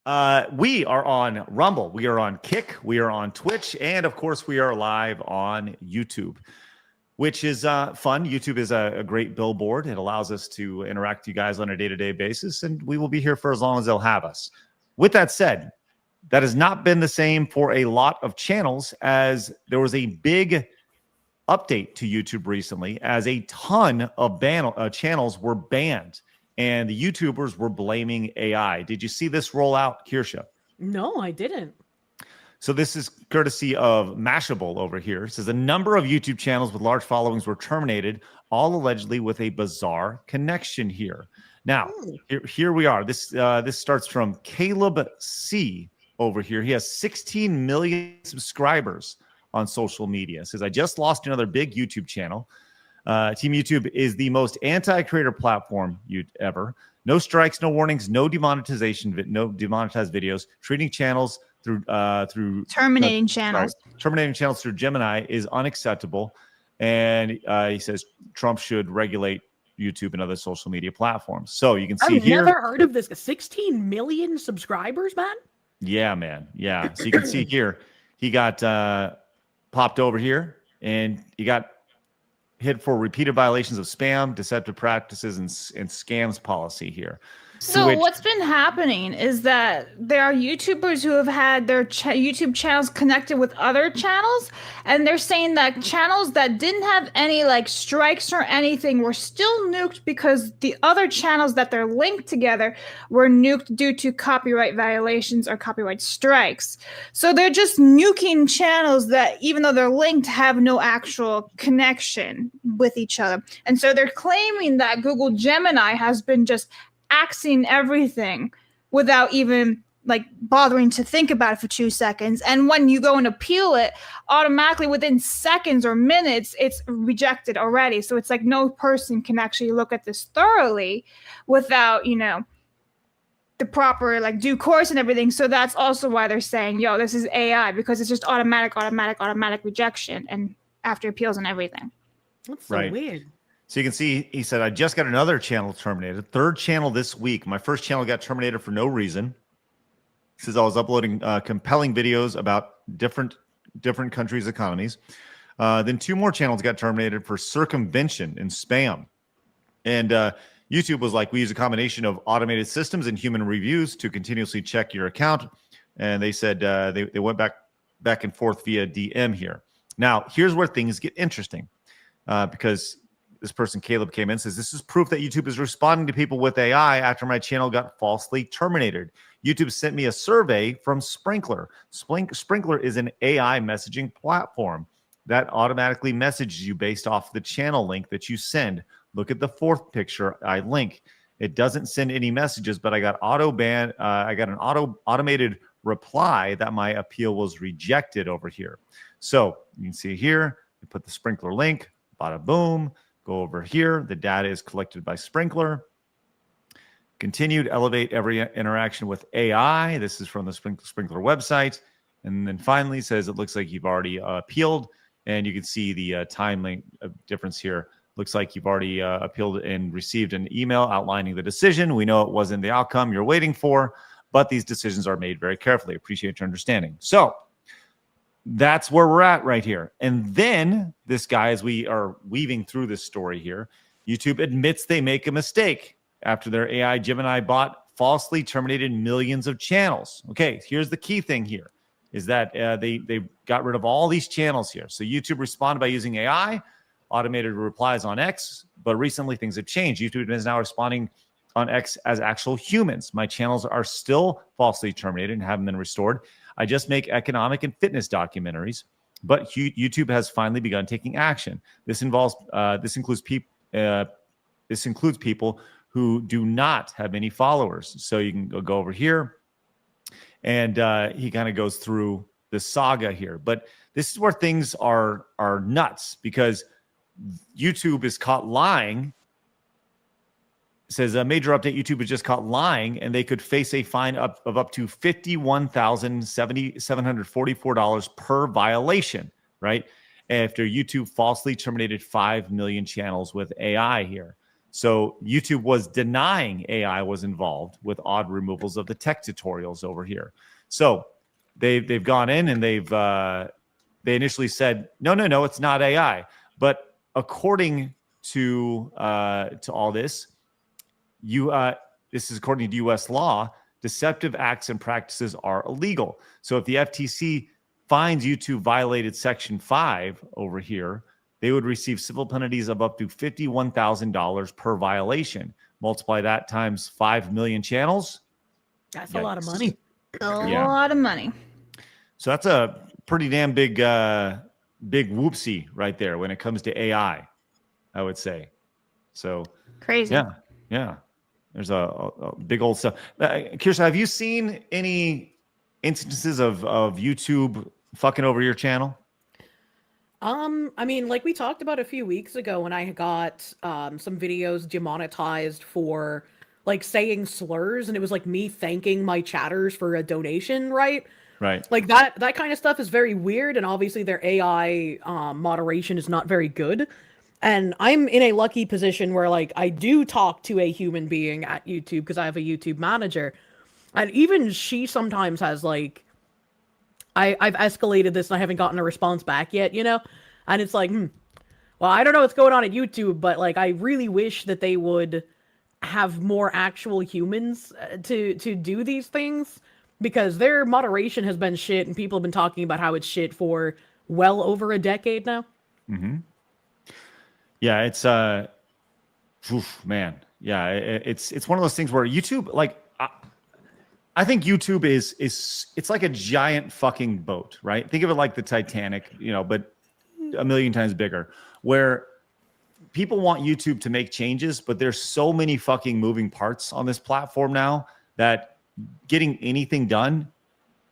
We are on Rumble. We are on Kick. We are on Twitch. And of course, we are live on YouTube, which is fun. YouTube is a great billboard. It allows us to interact with you guys on a day-to-day basis, and we will be here for as long as they'll have us. With that said, that has not been the same for a lot of channels, as there was a big update to YouTube recently, as a ton of channels were banned, and the YouTubers were blaming AI. Did you see this roll out, Kirsha? No, I didn't. So this is courtesy of Mashable over here. It says a number of YouTube channels with large followings were terminated, all allegedly with a bizarre connection here. Now, here we are. This starts from Caleb C over here. He has 16 million subscribers on social media. It says, I just lost another big YouTube channel. Team YouTube is the most anti-creator platform ever. No strikes, no warnings, no demonetization, no demonetized videos. Treating channels through terminating channels. Terminating channels through Gemini is unacceptable. And he says Trump should regulate YouTube and other social media platforms. So you can see here. I've never heard of this. 16 million subscribers, man. Yeah, man. Yeah. So you can see here, he got popped over here, and he got hit for repeated violations of spam, deceptive practices, and scams policy here. So what's been happening is that there are YouTubers who have had their YouTube channels connected with other channels, and they're saying that channels that didn't have any like strikes or anything were still nuked because the other channels that they're linked together were nuked due to copyright violations or copyright strikes. So they're just nuking channels that, even though they're linked, have no actual connection with each other. And so they're claiming that Google Gemini has been just axing everything without even like bothering to think about it for 2 seconds. And when you go and appeal it, automatically within seconds or minutes, it's rejected already. So it's like no person can actually look at this thoroughly without, you know, the proper like due course and everything. So that's also why they're saying, yo, this is AI, because it's just automatic rejection and after appeals and everything. That's so weird. So you can see, he said, I just got another channel terminated. Third channel this week. My first channel got terminated for no reason. He says I was uploading compelling videos about different countries' economies. Then 2 more channels got terminated for circumvention and spam. And YouTube was like, we use a combination of automated systems and human reviews to continuously check your account. And they said they went back and forth via DM here. Now, here's where things get interesting, because this person, Caleb, came in and says, this is proof that YouTube is responding to people with AI after my channel got falsely terminated. YouTube sent me a survey from Sprinkler. Sprinkler is an AI messaging platform that automatically messages you based off the channel link that you send. Look at the 4th picture I link. It doesn't send any messages, but I got an automated reply that my appeal was rejected over here. So you can see here, we put the Sprinkler link, bada boom. Go over here. The data is collected by Sprinkler. Continued elevate every interaction with AI. This is from the Sprinkler website. And then finally says it looks like you've already appealed. And you can see the time link difference here. Looks like you've already appealed and received an email outlining the decision. We know it wasn't the outcome you're waiting for, but these decisions are made very carefully. Appreciate your understanding. So that's where we're at right here. And then this guy, as we are weaving through this story here, YouTube admits they make a mistake after their AI Gemini bot falsely terminated millions of channels. Okay, here's the key thing here is that they got rid of all these channels here. So YouTube responded by using AI, automated replies on X, but recently things have changed. YouTube is now responding on X as actual humans. My channels are still falsely terminated and haven't been restored. I just make economic and fitness documentaries, but YouTube has finally begun taking action. This includes people who do not have any followers. So you can go over here, and he kind of goes through the saga here. But this is where things are nuts, because YouTube is caught lying. It says a major update, YouTube was just caught lying, and they could face a fine of up to $51,744 per violation, right? After YouTube falsely terminated 5 million channels with AI here. So YouTube was denying AI was involved with odd removals of the tech tutorials over here. So they've gone in and they initially said, no, it's not AI. But according to all this, this is according to U.S. law, deceptive acts and practices are illegal. So if the FTC finds YouTube violated Section 5 over here, they would receive civil penalties of up to $51,000 per violation. Multiply that times 5 million channels. That's a lot of money. A lot of money. So that's a pretty damn big whoopsie right there when it comes to AI, I would say. So crazy. Yeah. There's a big old stuff. Kirsten, have you seen any instances of YouTube fucking over your channel? I mean, like we talked about a few weeks ago when I got some videos demonetized for like saying slurs, and it was like me thanking my chatters for a donation, right? Right. Like that kind of stuff is very weird, and obviously their AI moderation is not very good. And I'm in a lucky position where like I do talk to a human being at YouTube because I have a YouTube manager. And even she sometimes has like I've escalated this and I haven't gotten a response back yet, you know? And it's like, well, I don't know what's going on at YouTube, but like I really wish that they would have more actual humans to do these things, because their moderation has been shit and people have been talking about how it's shit for well over a decade now. Mm-hmm. Yeah, it's man. Yeah, it's one of those things where YouTube, like, I think YouTube is it's like a giant fucking boat, right? Think of it like the Titanic, you know, but a million times bigger, where people want YouTube to make changes, but there's so many fucking moving parts on this platform now that getting anything done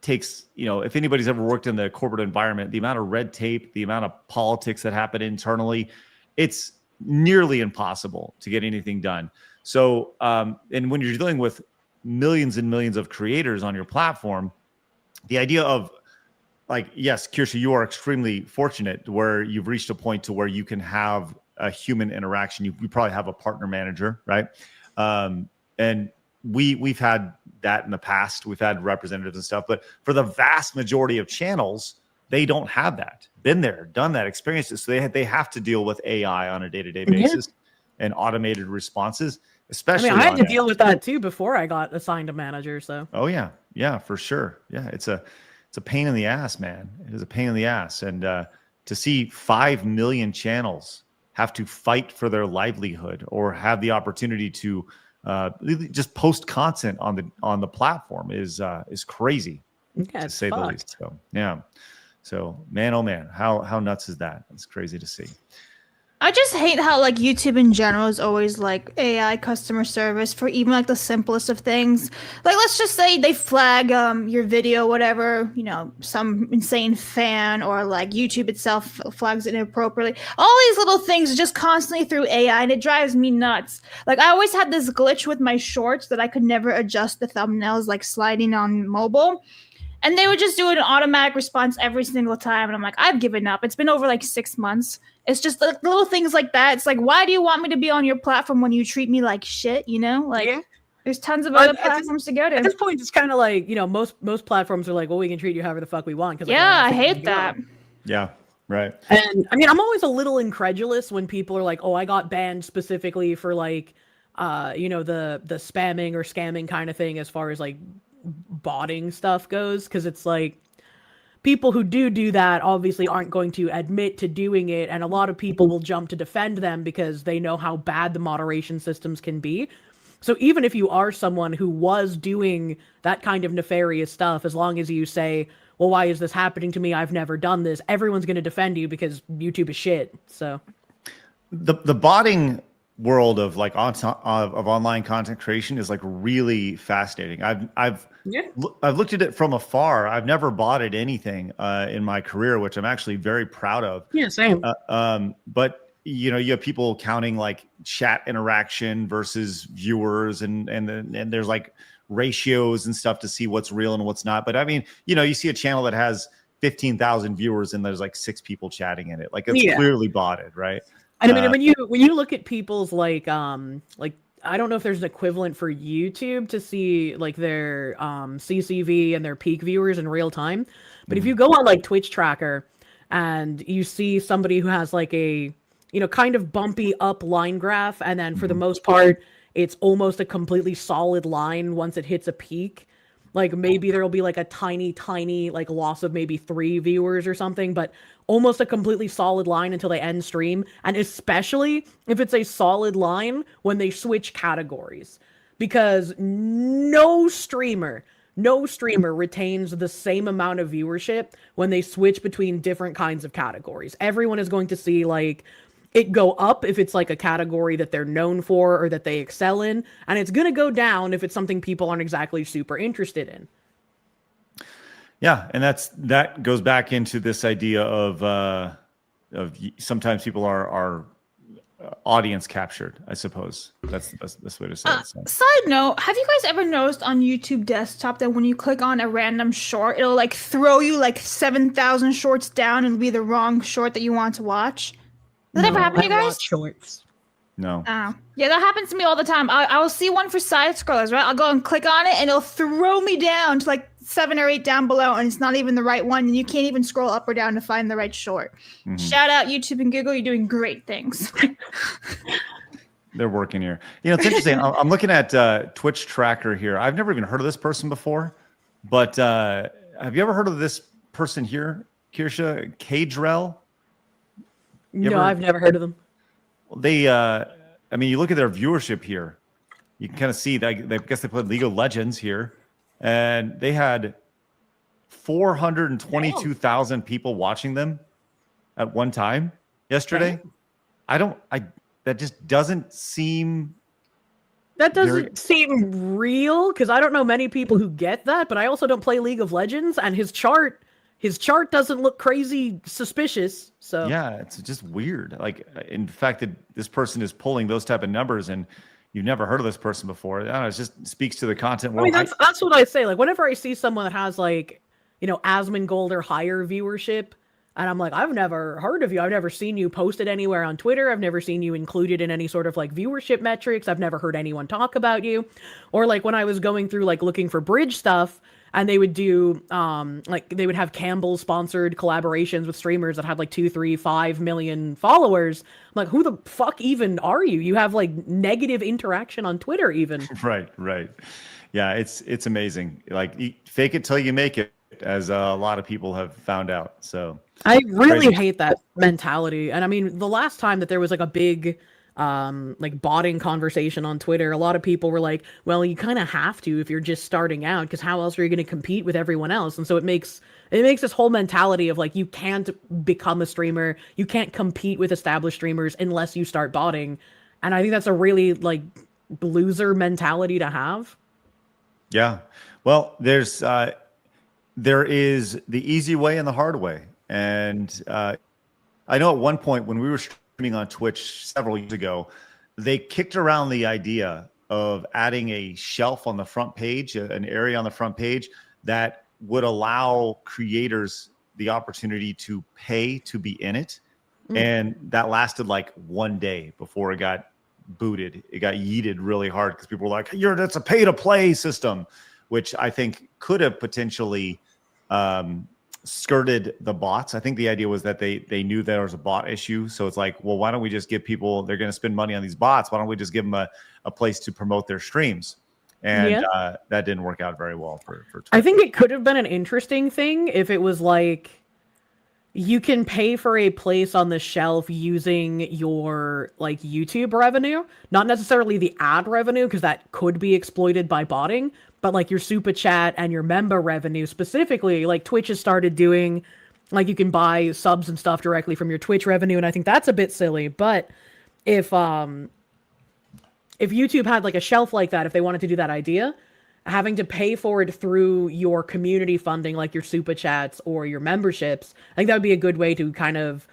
takes, you know, if anybody's ever worked in the corporate environment, the amount of red tape, the amount of politics that happen internally, it's nearly impossible to get anything done. So, and when you're dealing with millions and millions of creators on your platform, the idea of like, yes, Kirsten, you are extremely fortunate where you've reached a point to where you can have a human interaction. You probably have a partner manager, right? And we've had that in the past. We've had representatives and stuff, but for the vast majority of channels, they don't have that. Been there, done that, experienced it. So they have to deal with AI on a day-to-day basis and automated responses, especially. I mean, I had to deal with that too before I got assigned a manager. So. Oh yeah, for sure. Yeah, it's a pain in the ass, man. It is a pain in the ass, and to see 5 million channels have to fight for their livelihood or have the opportunity to just post content on the platform is crazy, to say the least. So yeah. So man, oh man, how nuts is that? It's crazy to see. I just hate how like YouTube in general is always like AI customer service for even like the simplest of things. Like let's just say they flag your video, whatever, you know, some insane fan or like YouTube itself flags it inappropriately. All these little things just constantly through AI, and it drives me nuts. Like I always had this glitch with my shorts that I could never adjust the thumbnails like sliding on mobile. And they would just do an automatic response every single time. And I'm like, I've given up. It's been over like 6 months. It's just the little things like that. It's like, why do you want me to be on your platform when you treat me like shit? You know, like there's tons of other platforms to go to. At this point, it's kind of like, you know, most platforms are like, well, we can treat you however the fuck we want. Yeah, I hate that. Yeah, right. And I mean, I'm always a little incredulous when people are like, oh, I got banned specifically for like, you know, the spamming or scamming kind of thing as far as like botting stuff goes, because it's like people who do that obviously aren't going to admit to doing it, and a lot of people will jump to defend them because they know how bad the moderation systems can be. So even if you are someone who was doing that kind of nefarious stuff, as long as you say, well, why is this happening to me? I've never done this. Everyone's going to defend you because YouTube is shit. So the botting world of like of online content creation is like really fascinating. I've looked at it from afar. I've never botted anything in my career, which I'm actually very proud of. Yeah, same. But you know, you have people counting like chat interaction versus viewers, and there's like ratios and stuff to see what's real and what's not. But I mean, you know, you see a channel that has 15,000 viewers and there's like 6 people chatting in it. Like it's clearly botted, right? And I mean, when you look at people's like I don't know if there's an equivalent for YouTube to see like their CCV and their peak viewers in real time, but if you go on like Twitch Tracker and you see somebody who has like a kind of bumpy up line graph, and then for the most part it's almost a completely solid line once it hits a peak. Like maybe there'll be like a tiny like loss of maybe 3 viewers or something, but almost a completely solid line until they end stream. And especially if it's a solid line when they switch categories, because no streamer retains the same amount of viewership when they switch between different kinds of categories. Everyone is going to see like it go up if it's like a category that they're known for or that they excel in, and it's going to go down if it's something people aren't exactly super interested in. Yeah, and that goes back into this idea of sometimes people are audience captured, I suppose. That's the best way to say it. So. Side note, have you guys ever noticed on YouTube desktop that when you click on a random short, it'll like throw you like 7,000 shorts down and be the wrong short that you want to watch? Does that ever happen to you guys? Shorts. No. Oh. Yeah, that happens to me all the time. I'll see one for side scrollers, right? I'll go and click on it and it'll throw me down to like 7 or 8 down below, and it's not even the right one, and you can't even scroll up or down to find the right short. Mm-hmm. Shout out YouTube and Google, you're doing great things. They're working here. It's interesting. I'm looking at Twitch Tracker here. I've never even heard of this person before, but have you ever heard of this person here, Kirsha Cadrell? No, I've never heard of them. They, I mean, you look at their viewership here. You can kind of see that. I guess they played League of Legends here, and they had 422,000 people watching them at one time yesterday. Damn. That just doesn't seem. That doesn't seem real, because I don't know many people who get that, but I also don't play League of Legends, and his chart doesn't look crazy suspicious. So yeah, it's just weird. Like, in fact, that this person is pulling those type of numbers, and you've never heard of this person before. I don't know, it just speaks to the content. I mean, that's what I say. Like, whenever I see someone that has like, Asmongold or higher viewership, and I'm like, I've never heard of you. I've never seen you posted anywhere on Twitter. I've never seen you included in any sort of like viewership metrics. I've never heard anyone talk about you. Or like when I was going through like looking for bridge stuff, and they would do, like they would have Campbell sponsored collaborations with streamers that had like 2, 3, 5 million followers. I'm like, who the fuck even are you? You have like negative interaction on Twitter even. Right. Yeah, it's amazing. Like, you fake it till you make it, as a lot of people have found out. So I really hate that mentality. And I mean, the last time that there was like a big like botting conversation on Twitter, a lot of people were like, well, you kind of have to if you're just starting out, because how else are you going to compete with everyone else? And so it makes this whole mentality of like, you can't become a streamer, you can't compete with established streamers unless you start botting. And I think that's a really like loser mentality to have. Yeah. Well, there is the easy way and the hard way. And I know at one point when we were streaming on Twitch several years ago, they kicked around the idea of adding a shelf on the front page, an area on the front page that would allow creators the opportunity to pay to be in it. And that lasted like one day before it got booted. It got yeeted really hard because people were like, that's a pay to play system, which I think could have potentially skirted the bots. I think the idea was that they knew there was a bot issue. So it's like, well, why don't we just give people, they're going to spend money on these bots, why don't we just give them a place to promote their streams? And that didn't work out very well for Twitch. I think it could have been an interesting thing if it was like, you can pay for a place on the shelf using your like YouTube revenue, not necessarily the ad revenue, because that could be exploited by botting, but like your super chat and your member revenue specifically. Like Twitch has started doing, like you can buy subs and stuff directly from your Twitch revenue, and I think that's a bit silly. But if YouTube had like a shelf like that, if they wanted to do that idea, having to pay for it through your community funding, like your super chats or your memberships, I think that would be a good way to kind of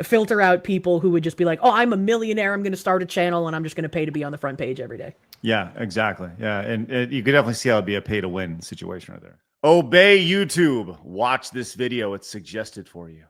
filter out people who would just be like, oh, I'm a millionaire, I'm going to start a channel, and I'm just going to pay to be on the front page every day. Yeah, exactly. Yeah, and you could definitely see how it'd be a pay to win situation right there. Obey YouTube. Watch this video. It's suggested for you.